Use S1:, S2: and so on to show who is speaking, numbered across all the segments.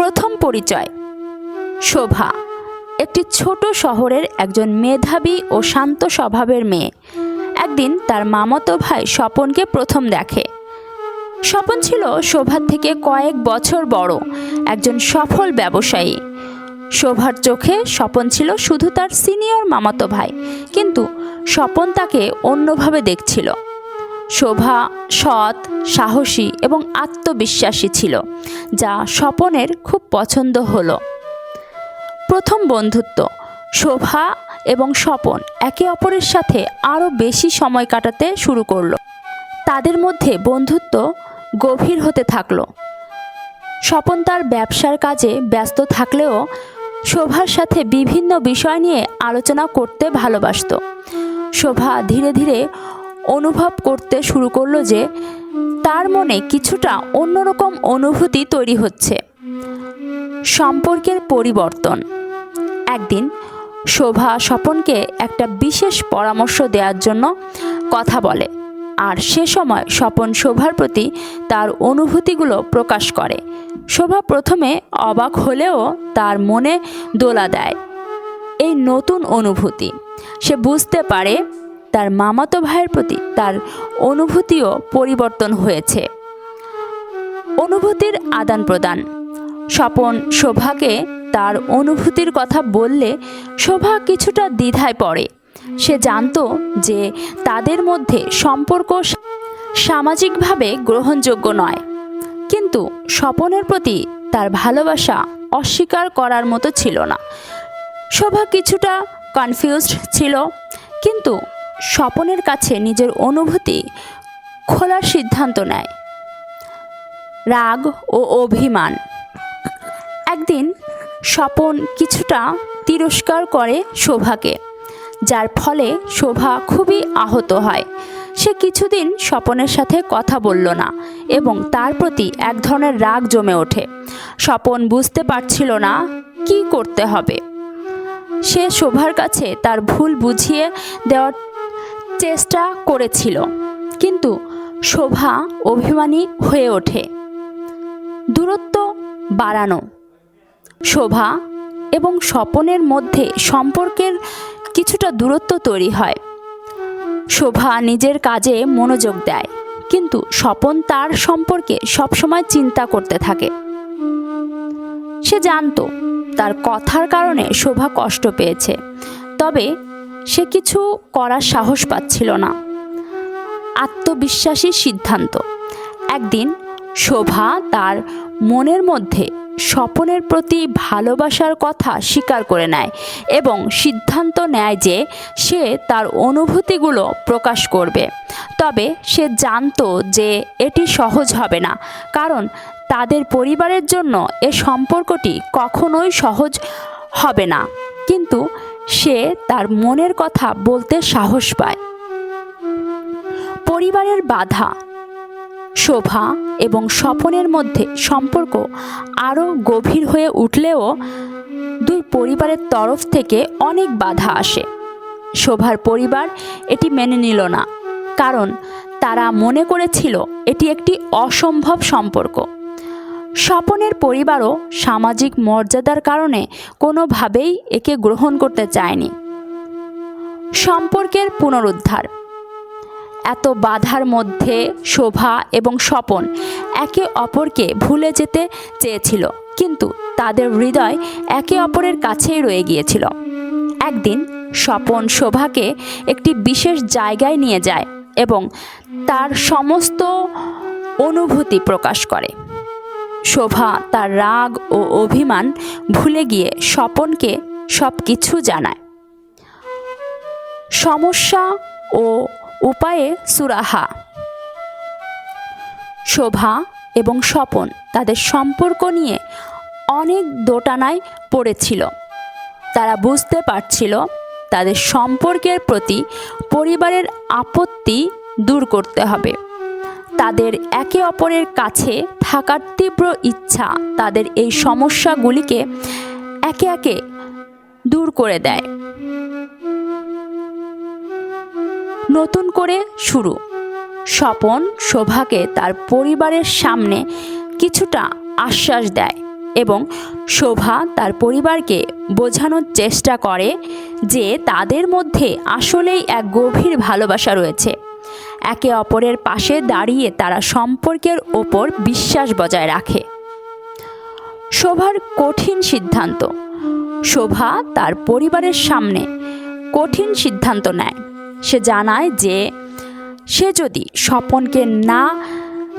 S1: প্রথম পরিচয়। শোভা একটি ছোট শহরের একজন মেধাবী ও শান্ত স্বভাবের মেয়ে। একদিন তার মামাতো ভাই স্বপনকে প্রথম দেখে। স্বপন ছিল শোভার থেকে কয়েক বছর বড় একজন সফল ব্যবসায়ী। শোভার চোখে স্বপন ছিল শুধু তার সিনিয়র মামাতো ভাই, কিন্তু স্বপন তাকে অন্যভাবে দেখছিল। শোভা সৎ, সাহসী এবং আত্মবিশ্বাসী ছিল, যা স্বপনের খুব পছন্দ হলো। প্রথম বন্ধুত্ব। শোভা এবং স্বপন একে অপরের সাথে আরও বেশি সময় কাটাতে শুরু করলো। তাদের মধ্যে বন্ধুত্ব গভীর হতে থাকলো। স্বপন তার ব্যবসার কাজে ব্যস্ত থাকলেও শোভার সাথে বিভিন্ন বিষয় নিয়ে আলোচনা করতে ভালোবাসত। শোভা ধীরে ধীরে অনুভব করতে শুরু করলো যে তার মনে কিছুটা অন্যরকম অনুভূতি তৈরি হচ্ছে। সম্পর্কের পরিবর্তন। একদিন শোভা স্বপনকে একটা বিশেষ পরামর্শ দেওয়ার জন্য কথা বলে, আর সে সময় স্বপন শোভার প্রতি তার অনুভূতিগুলো প্রকাশ করে। শোভা প্রথমে অবাক হলেও তার মনে দোলা দেয় এই নতুন অনুভূতি। সে বুঝতে পারে তার মামাতো ভাইয়ের প্রতি তার অনুভূতিও পরিবর্তন হয়েছে। অনুভূতির আদান প্রদান। স্বপন শোভাকে তার অনুভূতির কথা বললে শোভা কিছুটা দ্বিধায় পড়ে। সে জানতো যে তাদের মধ্যে সম্পর্ক সামাজিকভাবে গ্রহণযোগ্য নয়, কিন্তু স্বপনের প্রতি তার ভালোবাসা অস্বীকার করার মতো ছিল না। শোভা কিছুটা কনফিউজড ছিল, কিন্তু স্বপনের কাছে নিজের অনুভূতি খোলার সিদ্ধান্ত নেয়। রাগ ও অভিমান। একদিন স্বপন কিছুটা তিরস্কার করে শোভাকে, যার ফলে শোভা খুবই আহত হয়। সে কিছুদিন স্বপনের সাথে কথা বলল না এবং তার প্রতি এক ধরনের রাগ জমে ওঠে। স্বপন বুঝতে পারছিল না কি করতে হবে। সে শোভার কাছে তার ভুল বুঝিয়ে দেওয়ার চেষ্টা করেছিল, কিন্তু শোভা অভিমানী হয়ে ওঠে। দূরত্ব বাড়ানো। শোভা এবং স্বপনের মধ্যে সম্পর্কের কিছুটা দূরত্ব তৈরি হয়। শোভা নিজের কাজে মনোযোগ দেয়, কিন্তু স্বপন তার সম্পর্কে সবসময় চিন্তা করতে থাকে। সে জানতো তার কথার কারণে শোভা কষ্ট পেয়েছে, তবে সে কিছু করার সাহস পাচ্ছিল না। আত্মবিশ্বাসী সিদ্ধান্ত। একদিন শোভা তার মনের মধ্যে স্বপনের প্রতি ভালোবাসার কথা স্বীকার করে নেয় এবং সিদ্ধান্ত নেয় যে সে তার অনুভূতিগুলো প্রকাশ করবে। তবে সে জানতো যে এটি সহজ হবে না, কারণ তাদের পরিবারের জন্য এ সম্পর্কটি কখনোই সহজ হবে না, কিন্তু সে তার মনের কথা বলতে সাহস পায়। পরিবারের বাধা। শোভা এবং স্বপনের মধ্যে সম্পর্ক আরও গভীর হয়ে উঠলেও দুই পরিবারের তরফ থেকে অনেক বাধা আসে। শোভার পরিবার এটি মেনে নিল না, কারণ তারা মনে করেছিল এটি একটি অসম্ভব সম্পর্ক। স্বপনের পরিবারও সামাজিক মর্যাদার কারণে কোনোভাবেই একে গ্রহণ করতে চায়নি। সম্পর্কের পুনরুদ্ধার। এত বাধার মধ্যে শোভা এবং স্বপন একে অপরকে ভুলে যেতে চেয়েছিল, কিন্তু তাদের হৃদয় একে অপরের কাছেই রয়ে গিয়েছিল। একদিন স্বপন শোভাকে একটি বিশেষ জায়গায় নিয়ে যায় এবং তার সমস্ত অনুভূতি প্রকাশ করে। শোভা তার রাগ ও অভিমান ভুলে গিয়ে স্বপনকে সব কিছু জানায়। সমস্যা ও উপায়ে সুরাহা। শোভা এবং স্বপন তাদের সম্পর্ক নিয়ে অনেক দোটানায় পড়েছিল। তারা বুঝতে পারছিল তাদের সম্পর্কের প্রতি পরিবারের আপত্তি দূর করতে হবে। তাদের একে অপরের কাছে থাকার তীব্র ইচ্ছা তাদের এই সমস্যাগুলিকে একে একে দূর করে দেয়। নতুন করে শুরু। স্বপন শোভাকে তার পরিবারের সামনে কিছুটা আশ্বাস দেয় এবং শোভা তার পরিবারকে বোঝানোর চেষ্টা করে যে তাদের মধ্যে আসলেই এক গভীর ভালোবাসা রয়েছে। একে অপরের পাশে দাঁড়িয়ে তারা সম্পর্কের ওপর বিশ্বাস বজায় রাখে। শোভার কঠিন সিদ্ধান্ত। শোভা তার পরিবারের সামনে কঠিন সিদ্ধান্ত নেয়। সে জানায় যে সে যদি স্বপনকে না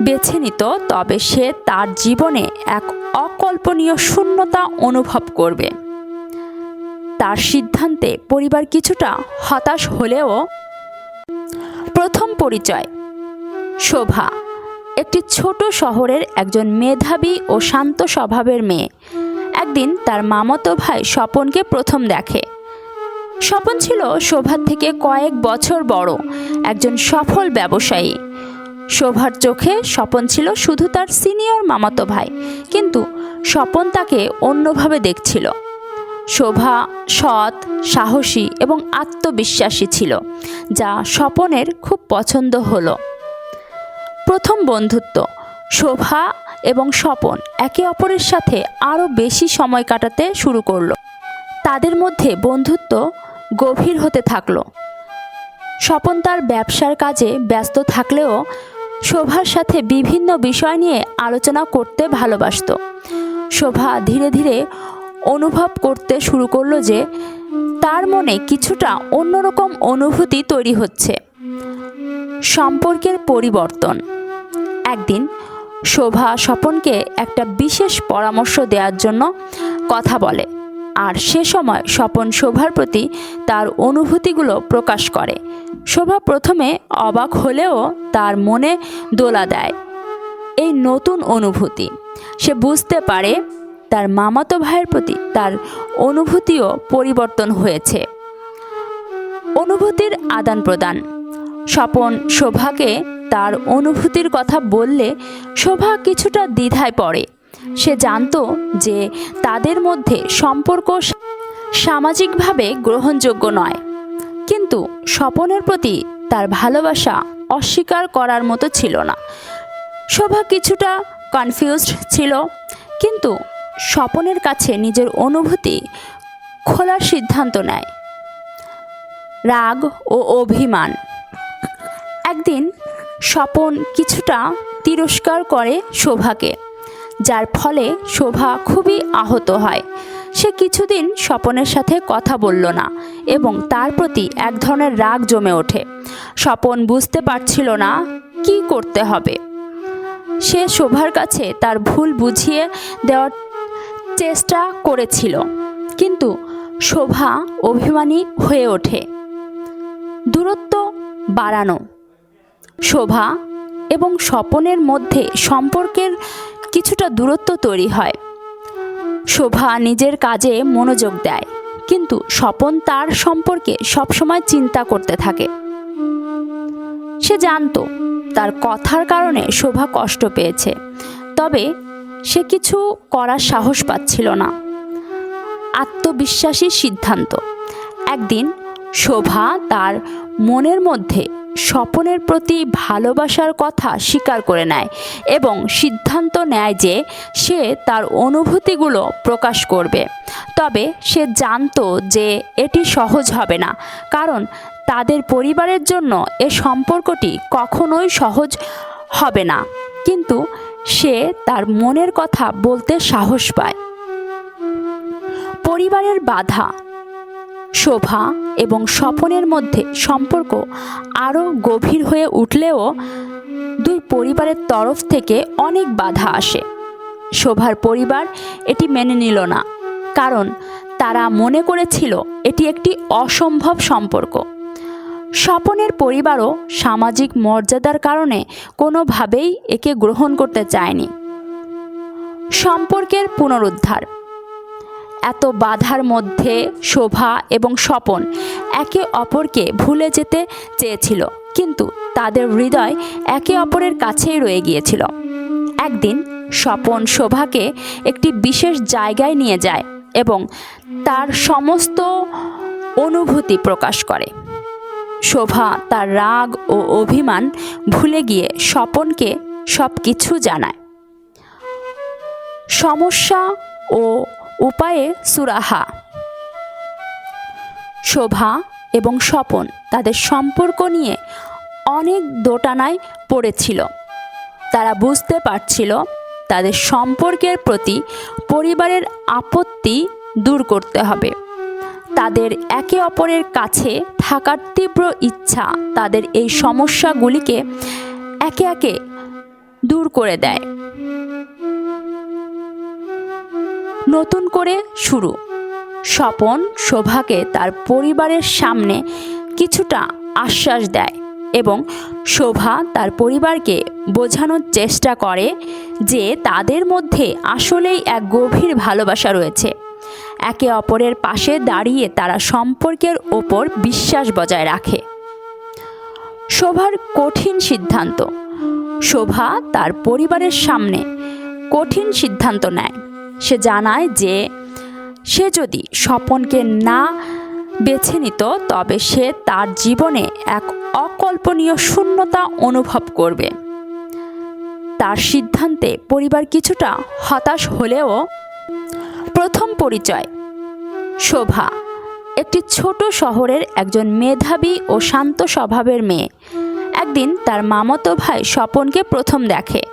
S1: বেছে নিত তবে সে তার জীবনে এক অকল্পনীয় শূন্যতা অনুভব করবে। তার সিদ্ধান্তে পরিবার কিছুটা হতাশ হলেও প্রথম পরিচয়। শোভা একটি ছোট শহরের একজন মেধাবী ও শান্ত স্বভাবের মেয়ে। একদিন তার মামাতো ভাই স্বপনকে প্রথম দেখে। স্বপন ছিল শোভার থেকে কয়েক বছর বড় একজন সফল ব্যবসায়ী। শোভার চোখে স্বপন ছিল শুধু তার সিনিয়র মামাতো ভাই, কিন্তু স্বপন তাকে অন্যভাবে দেখছিল। শোভা সৎ, সাহসী এবং আত্মবিশ্বাসী ছিল, যা স্বপনের খুব পছন্দ হলো। প্রথম বন্ধুত্ব। শোভা এবং স্বপন একে অপরের সাথে আরও বেশি সময় কাটাতে শুরু করলো। তাদের মধ্যে বন্ধুত্ব গভীর হতে থাকলো। স্বপন তার ব্যবসার কাজে ব্যস্ত থাকলেও শোভার সাথে বিভিন্ন বিষয় নিয়ে আলোচনা করতে ভালোবাসত। শোভা ধীরে ধীরে অনুভব করতে শুরু করলো যে তার মনে কিছুটা অন্যরকম অনুভূতি তৈরি হচ্ছে। সম্পর্কের পরিবর্তন। একদিন শোভা স্বপনকে একটা বিশেষ পরামর্শ দেওয়ার জন্য কথা বলে, আর সে সময় স্বপন শোভার প্রতি তার অনুভূতিগুলো প্রকাশ করে। শোভা প্রথমে অবাক হলেও তার মনে দোলা দেয় এই নতুন অনুভূতি। সে বুঝতে পারে তার মামাতো ভাইয়ের প্রতি তার অনুভূতিও পরিবর্তন হয়েছে। অনুভূতির আদান প্রদান। স্বপন শোভাকে তার অনুভূতির কথা বললে শোভা কিছুটা দ্বিধায় পড়ে। সে জানতো যে তাদের মধ্যে সম্পর্ক সামাজিকভাবে গ্রহণযোগ্য নয়, কিন্তু স্বপনের প্রতি তার ভালোবাসা অস্বীকার করার মতো ছিল না। শোভা কিছুটা কনফিউজড ছিল, কিন্তু স্বপনের কাছে নিজের অনুভূতি খোলার সিদ্ধান্ত নেয়। রাগ ও অভিমান। একদিন স্বপন কিছুটা তিরস্কার করে শোভাকে, যার ফলে শোভা খুবই আহত হয়। সে কিছুদিন স্বপনের সাথে কথা বলল না এবং তার প্রতি এক ধরনের রাগ জমে ওঠে। স্বপন বুঝতে পারছিল না কি করতে হবে। সে শোভার কাছে তার ভুল বুঝিয়ে দেওয়ার চেষ্টা করেছিল, কিন্তু শোভা অভিমানী হয়ে ওঠে। দূরত্ব বাড়ানো। শোভা এবং স্বপনের মধ্যে সম্পর্কের কিছুটা দূরত্ব তৈরি হয়। শোভা নিজের কাজে মনোযোগ দেয়, কিন্তু স্বপন তার সম্পর্কে সবসময় চিন্তা করতে থাকে। সে জানতো তার কথার কারণে শোভা কষ্ট পেয়েছে, তবে সে কিছু করার সাহস পাচ্ছিল না। আত্মবিশ্বাসী সিদ্ধান্ত। একদিন শোভা তার মনের মধ্যে স্বপনের প্রতি ভালোবাসার কথা স্বীকার করে নেয় এবং সিদ্ধান্ত নেয় যে সে তার অনুভূতিগুলো প্রকাশ করবে। তবে সে জানতো যে এটি সহজ হবে না, কারণ তাদের পরিবারের জন্য এ সম্পর্কটি কখনোই সহজ হবে না, কিন্তু সে তার মনের কথা বলতে সাহস পায়। পরিবারের বাধা। শোভা এবং স্বপনের মধ্যে সম্পর্ক আরও গভীর হয়ে উঠলেও দুই পরিবারের তরফ থেকে অনেক বাধা আসে। শোভার পরিবার এটি মেনে নিল না, কারণ তারা মনে করেছিল এটি একটি অসম্ভব সম্পর্ক। স্বপনের পরিবারও সামাজিক মর্যাদার কারণে কোনোভাবেই একে গ্রহণ করতে চায়নি। সম্পর্কের পুনরুদ্ধার। এত বাধার মধ্যে শোভা এবং স্বপন একে অপরকে ভুলে যেতে চেয়েছিল, কিন্তু তাদের হৃদয় একে অপরের কাছেই রয়ে গিয়েছিল। একদিন স্বপন শোভাকে একটি বিশেষ জায়গায় নিয়ে যায় এবং তার সমস্ত অনুভূতি প্রকাশ করে। শোভা তার রাগ ও অভিমান ভুলে গিয়ে স্বপনকে সব কিছু জানায়। সমস্যা ও উপায়ে সুরাহা। শোভা এবং স্বপন তাদের সম্পর্ক নিয়ে অনেক দোটানায় পড়েছিল। তারা বুঝতে পারছিল তাদের সম্পর্কের প্রতি পরিবারের আপত্তি দূর করতে হবে। তাদের একে অপরের কাছে থাকার তীব্র ইচ্ছা তাদের এই সমস্যাগুলিকে একে একে দূর করে দেয়। নতুন করে শুরু। স্বপন শোভাকে তার পরিবারের সামনে কিছুটা আশ্বাস দেয় এবং শোভা তার পরিবারকে বোঝানোর চেষ্টা করে যে তাদের মধ্যে আসলেই এক গভীর ভালোবাসা রয়েছে। একে অপরের পাশে দাঁড়িয়ে তারা সম্পর্কের ওপর বিশ্বাস বজায় রাখে। শোভার কঠিন সিদ্ধান্ত। শোভা তার পরিবারের সামনে কঠিন সিদ্ধান্ত নেয়। সে জানায় যে সে যদি স্বপনকে না বেছে নিত তবে সে তার জীবনে এক অকল্পনীয় শূন্যতা অনুভব করবে। তার সিদ্ধান্তে পরিবার কিছুটা হতাশ হলেও প্রথম পরিচয়। শোভা একটি ছোট শহরের একজন মেধাবী ও শান্ত স্বভাবের মেয়ে। একদিন তার মামাতো ভাই স্বপনকে প্রথম দেখে।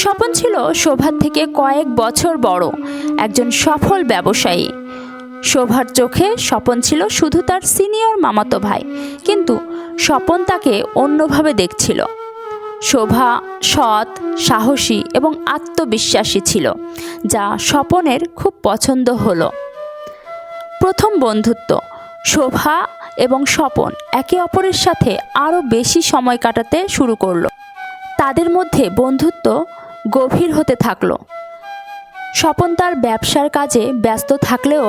S1: স্বপন ছিল শোভার থেকে কয়েক বছর বড় একজন সফল ব্যবসায়ী। শোভার চোখে স্বপন ছিল শুধু তার সিনিয়র মামাতো ভাই, কিন্তু স্বপন তাকে অন্যভাবে দেখছিল। শোভা সৎ, সাহসী এবং আত্মবিশ্বাসী ছিল, যা স্বপনের খুব পছন্দ হলো। প্রথম বন্ধুত্ব। শোভা এবং স্বপন একে অপরের সাথে আরও বেশি সময় কাটাতে শুরু করলো। তাদের মধ্যে বন্ধুত্ব গভীর হতে থাকলো। স্বপন তার ব্যবসার কাজে ব্যস্ত থাকলেও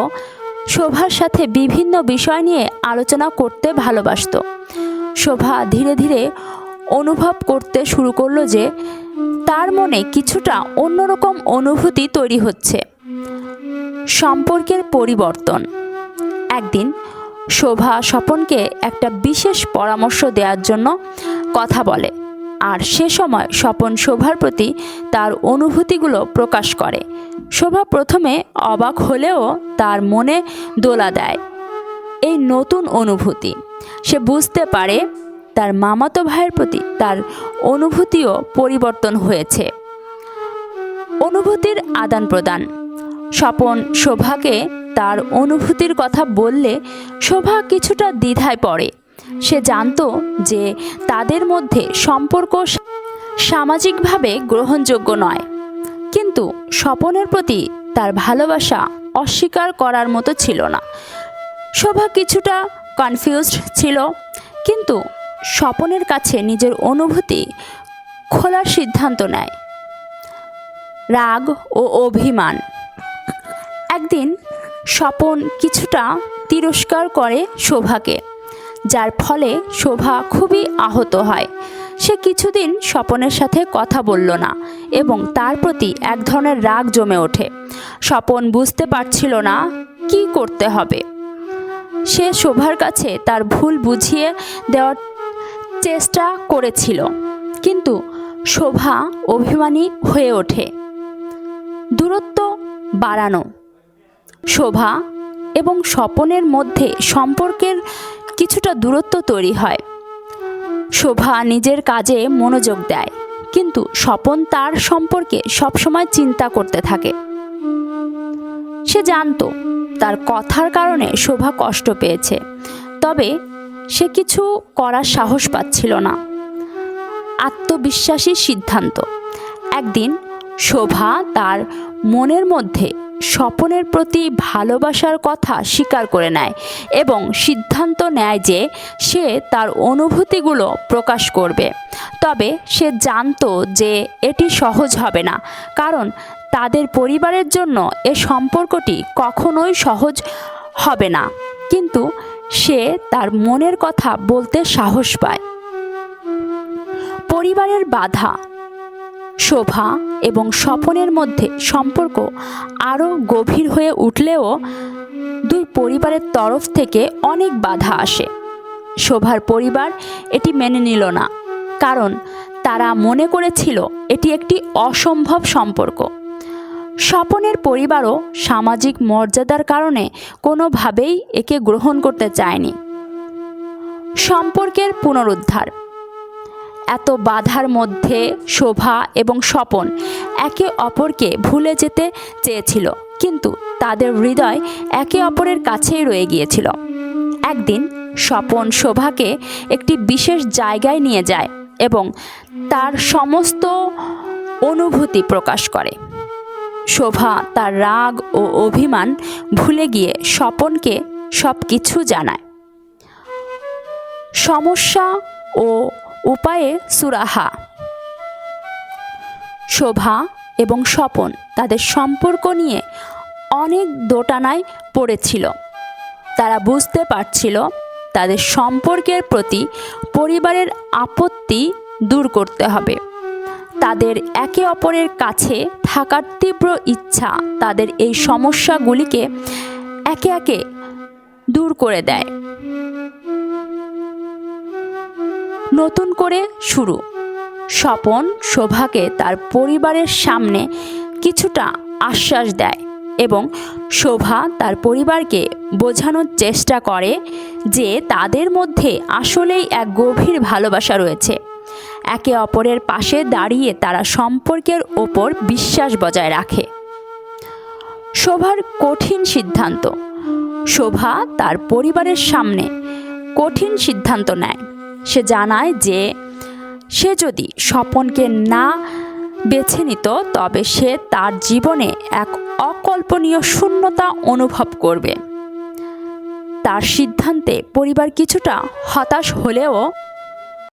S1: শোভার সাথে বিভিন্ন বিষয় নিয়ে আলোচনা করতে ভালোবাসত। শোভা ধীরে ধীরে অনুভব করতে শুরু করলো যে তার মনে কিছুটা অন্যরকম অনুভূতি তৈরি হচ্ছে। সম্পর্কের পরিবর্তন। একদিন শোভা স্বপনকে একটা বিশেষ পরামর্শ দেওয়ার জন্য কথা বলে, আর সে সময় স্বপন শোভার প্রতি তার অনুভূতিগুলো প্রকাশ করে। শোভা প্রথমে অবাক হলেও তার মনে দোলা দেয় এই নতুন অনুভূতি। সে বুঝতে পারে তার মামাতো ভাইয়ের প্রতি তার অনুভূতিও পরিবর্তন হয়েছে। অনুভূতির আদান প্রদান। স্বপন শোভাকে তার অনুভূতির কথা বললে শোভা কিছুটা দ্বিধায় পড়ে। সে জানতো যে তাদের মধ্যে সম্পর্ক সামাজিকভাবে গ্রহণযোগ্য নয়, কিন্তু স্বপনের প্রতি তার ভালোবাসা অস্বীকার করার মতো ছিল না। শোভা কিছুটা কনফিউজড ছিল, কিন্তু স্বপনের কাছে নিজের অনুভূতি খোলার সিদ্ধান্ত নেয়। রাগ ও অভিমান। একদিন স্বপন কিছুটা তিরস্কার করে শোভাকে, যার ফলে শোভা খুবই আহত হয়। সে কিছুদিন স্বপনের সাথে কথা বলল না এবং তার প্রতি এক ধরনের রাগ জমে ওঠে। স্বপন বুঝতে পারছিল না কি করতে হবে। সে শোভার কাছে তার ভুল বুঝিয়ে দেওয়ার চেষ্টা করেছিল, কিন্তু শোভা অভিমানী হয়ে ওঠে। দূরত্ব বাড়ানো। শোভা এবং স্বপনের মধ্যে সম্পর্কের কিছুটা দূরত্ব তৈরি হয়। শোভা নিজের কাজে মনোযোগ দেয়, কিন্তু স্বপন তার সম্পর্কে সবসময় চিন্তা করতে থাকে। সে জানতো তার কথার কারণে শোভা কষ্ট পেয়েছে, তবে সে কিছু করার সাহস পাচ্ছিল না। আত্মবিশ্বাসী সিদ্ধান্ত। একদিন শোভা তার মনের মধ্যে স্বপনের প্রতি ভালোবাসার কথা স্বীকার করে নেয় এবং সিদ্ধান্ত নেয় যে সে তার অনুভূতিগুলো প্রকাশ করবে। তবে সে জানতো যে এটি সহজ হবে না, কারণ তাদের পরিবারের জন্য এ সম্পর্কটি কখনোই সহজ হবে না, কিন্তু সে তার মনের কথা বলতে সাহস পায়। পরিবারের বাধা। শোভা এবং স্বপনের মধ্যে সম্পর্ক আরও গভীর হয়ে উঠলেও দুই পরিবারের তরফ থেকে অনেক বাধা আসে। শোভার পরিবার এটি মেনে নিল না, কারণ তারা মনে করেছিল এটি একটি অসম্ভব সম্পর্ক। স্বপনের পরিবারও সামাজিক মর্যাদার কারণে কোনোভাবেই একে গ্রহণ করতে চায়নি। সম্পর্কের পুনরুদ্ধার। এত বাধার মধ্যে শোভা এবং স্বপন একে অপরকে ভুলে যেতে চেয়েছিল, কিন্তু তাদের হৃদয় একে অপরের কাছেই রয়ে গিয়েছিল। একদিন স্বপন শোভাকে একটি বিশেষ জায়গায় নিয়ে যায় এবং তার সমস্ত অনুভূতি প্রকাশ করে। শোভা তার রাগ ও অভিমান ভুলে গিয়ে স্বপনকে সব কিছু জানায়। সমস্যা ও উপায়ে সুরাহা। শোভা এবং স্বপন তাদের সম্পর্ক নিয়ে অনেক দোটানায় পড়েছিল। তারা বুঝতে পারছিল তাদের সম্পর্কের প্রতি পরিবারের আপত্তি দূর করতে হবে। তাদের একে অপরের কাছে থাকার তীব্র ইচ্ছা তাদের এই সমস্যাগুলিকে একে একে দূর করে দেয়। নতুন করে শুরু। স্বপন শোভাকে তার পরিবারের সামনে কিছুটা আশ্বাস দেয় এবং শোভা তার পরিবারকে বোঝানোর চেষ্টা করে যে তাদের মধ্যে আসলেই এক গভীর ভালোবাসা রয়েছে। একে অপরের পাশে দাঁড়িয়ে তারা সম্পর্কের ওপর বিশ্বাস বজায় রাখে। শোভার কঠিন সিদ্ধান্ত। শোভা তার পরিবারের সামনে কঠিন সিদ্ধান্ত নেয়। সে জানায় যে সে যদি স্বপনকে না বেছে নিত তবে সে তার জীবনে এক অকল্পনীয় শূন্যতা অনুভব করবে। তার সিদ্ধান্তে পরিবার কিছুটা হতাশ হলেও